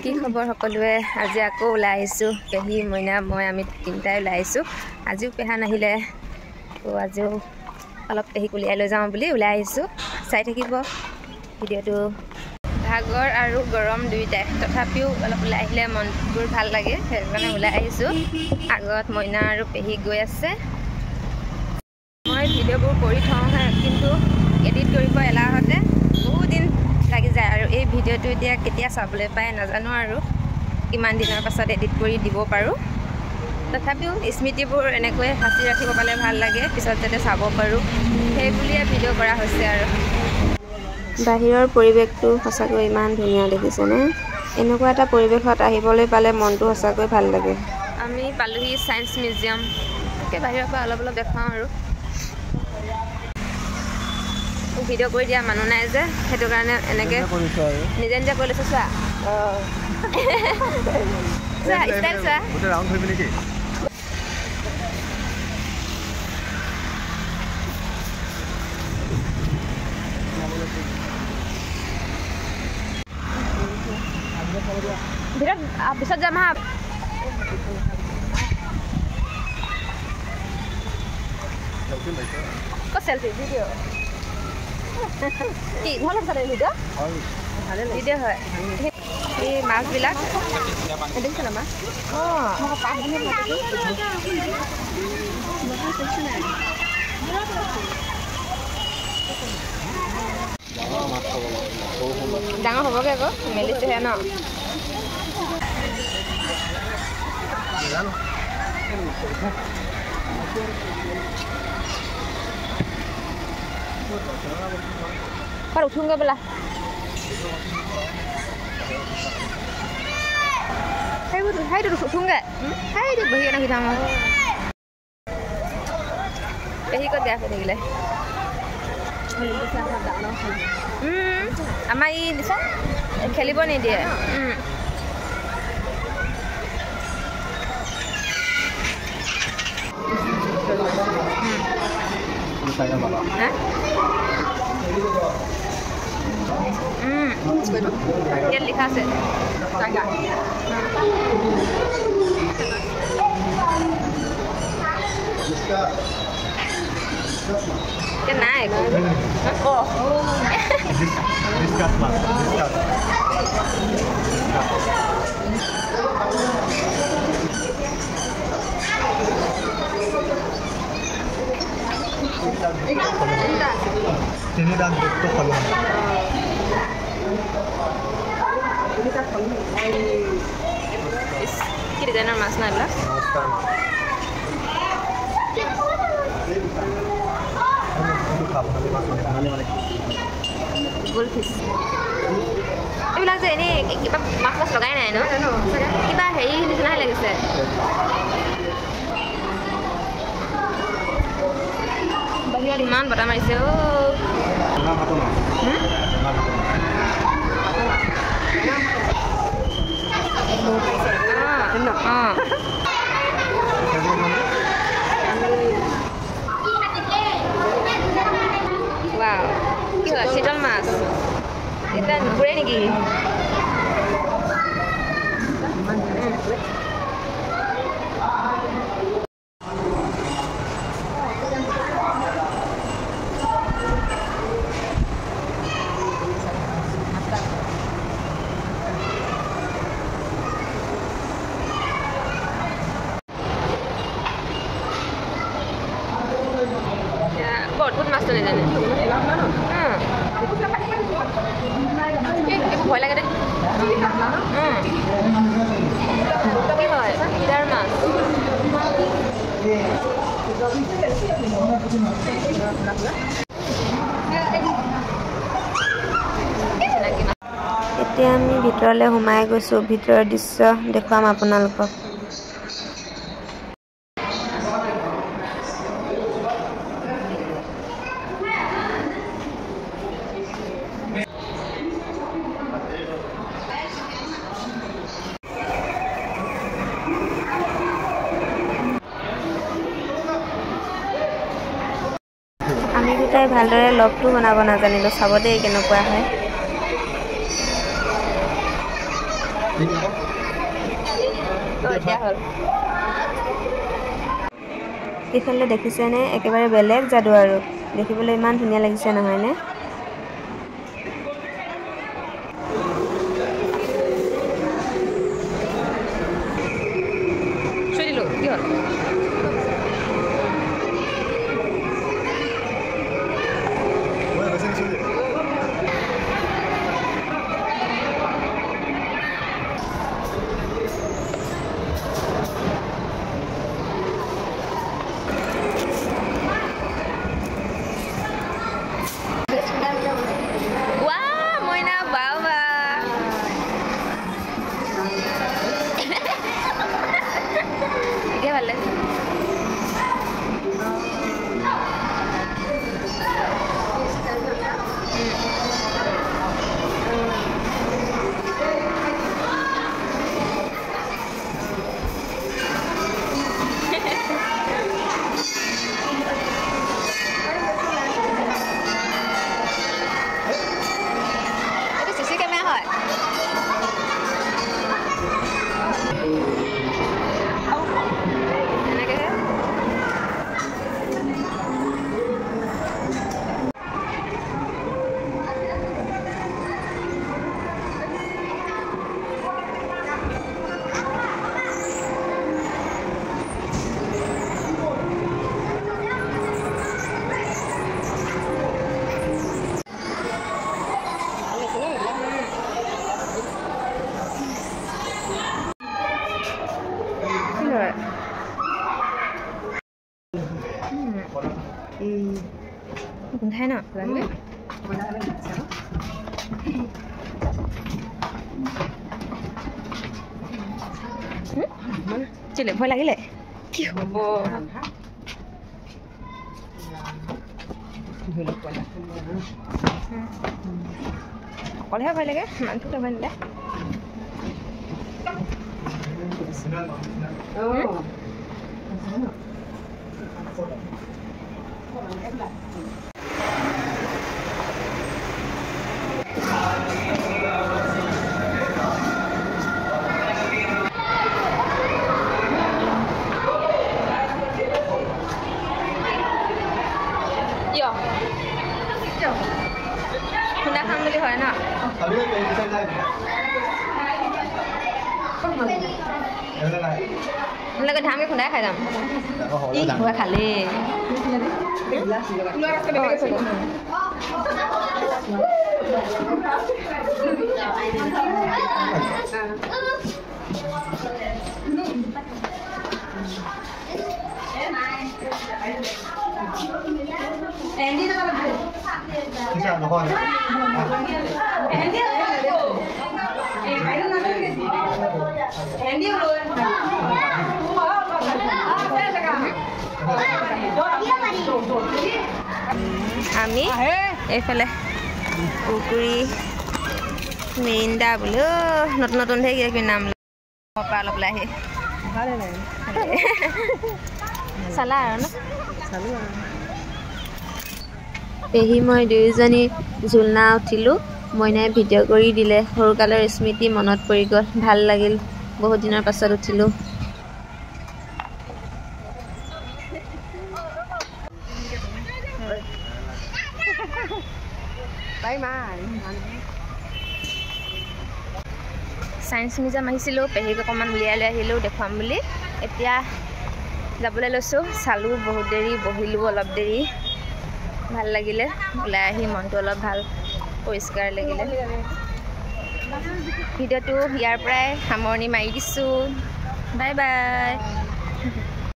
কি খবৰ সকলোৱে আজি আকৌ ওলাই আহিছোঁ পেহী মইনা মই আমি তিনিটাই ওলাই আহিছোঁ আজিও পেহা নাহিলে তো আজিও অলপ পেহীক উলিয়াই লৈ যাওঁ বুলি ওলাই আহিছোঁ চাই থাকিব ভিডিঅ'টো ভাগৰ আৰু গৰম দুইটাই তথাপিও অলপ ওলাই আহিলে মনবোৰ ভাল লাগে সেইকাৰণে ওলাই আহিছোঁ আগত মইনা আৰু পেহী গৈ আছে মই ভিডিঅ'বোৰ কৰি থওঁহে কিন্তু এডিট কৰিব এলাহতে বহুত দিন লাগি যায় আৰু এই ভিডিঅ'টো এতিয়া কেতিয়া চাবলৈ পায় নাজানো আৰু কিমান দিনৰ পাছত এডিট কৰি দিব পাৰোঁ তথাপিও স্মৃতিবোৰ এনেকৈ সাঁচি ৰাখিব পালে ভাল লাগে পিছত যাতে চাব পাৰোঁ সেই বুলিয়ে ভিডিঅ' কৰা হৈছে আৰু বাহিৰৰ পৰিৱেশটো সঁচাকৈ ইমান ধুনীয়া দেখিছেনে এনেকুৱা এটা পৰিৱেশত আহিবলৈ পালে মনটো সঁচাকৈ ভাল লাগে আমি পালোহি ছায়েন্স মিউজিয়াম তাকে বাহিৰৰ পৰা অলপ অলপ দেখাওঁ আৰু ভিডিঅ' কৰি দিয়া মানুহ নাই যে সেইটো কাৰণে এনেকৈ নিজে নিজে কৰি লৈছোঁ চোৱা ষ্টাইল চোৱা ভিতৰত পিছত যাম হা ক'ত চেল্ফি ভিডিঅ' কি ভাল লাগিছে ভিডিঅ' ভিডিঅ' হয় এই মাছবিলাক দেখিছে না মাছ ডাঙৰ হ'বগৈ আকৌ মেলিছেহে ন पर उठूंगा बोला hai được uठूंगा hai được बहिया ना किताम पेही को দিয়া ফেলে গিলে আমাৰ ই দিছা খেলিব নিদিয়ে ইয়াত লিখা আছে cái này cô ini dan itu kalau kita jangan mas nala goldfish এইবিলাক যে এনে কিবা মাছ মাছ লগাই নাই ন কিবা হেৰি নিচিনাই লাগিছে বাহিৰত ইমান বতাহ মাৰিছে wow gila sidal mas kita gue nih बहुत मस्त नहीं जाने भय लगे दे इधर मास এতিয়া আমি ভিতৰলৈ সোমাই গৈছোঁ ভিতৰৰ দৃশ্য দেখুৱাম আপোনালোকক আমি দুটাই ভালদৰে লগটো বনাব নাজানিলোঁ চাব দেই কেনেকুৱা হয় এইফালে দেখিছেনে একেবাৰে বেলেগ যাদু আৰু দেখিবলৈ ইমান ধুনীয়া লাগিছে নহয়নে চলিলো কি হ'ল গোন্ধাই ন চলে ভয় লাগিলে কি হ'ব অকলেহে ভয় লাগে মানুহটো ভয় নিলে খুন্দা খাম বুলি হয় ন লগত ধামি খুন্দাই খাই যাম খালি আমি এইফালে কুকুৰী মিৰিণ্ডা বোলো নতুন নতুন ধেৰ কিবা কিবি নাম পৰা অলপ ওলাই আহি চালা আৰু ন পেহী মই দুয়োজনী ঝুলনা উঠিলোঁ মইনাই ভিডিঅ' কৰি দিলে সৰুকালৰ স্মৃতি মনত পৰি গ'ল ভাল লাগিল বহুত দিনৰ পাছত উঠিলোঁ সায়েন্স মিউজিয়াম আহিছিলোঁ পেহীক অকণমান উলিয়াই লৈ আহিলোঁ দেখুৱাম বুলি এতিয়া যাবলৈ লৈছোঁ চালোঁ বহুত দেৰি বহিলোঁ অলপ দেৰি ভাল লাগিলে ওলাই আহি মনটো অলপ ভাল পৰিষ্কাৰ লাগিলে ভিডিঅ'টো ইয়াৰ পৰাই সামৰণি মাৰি দিছোঁ বাই বাই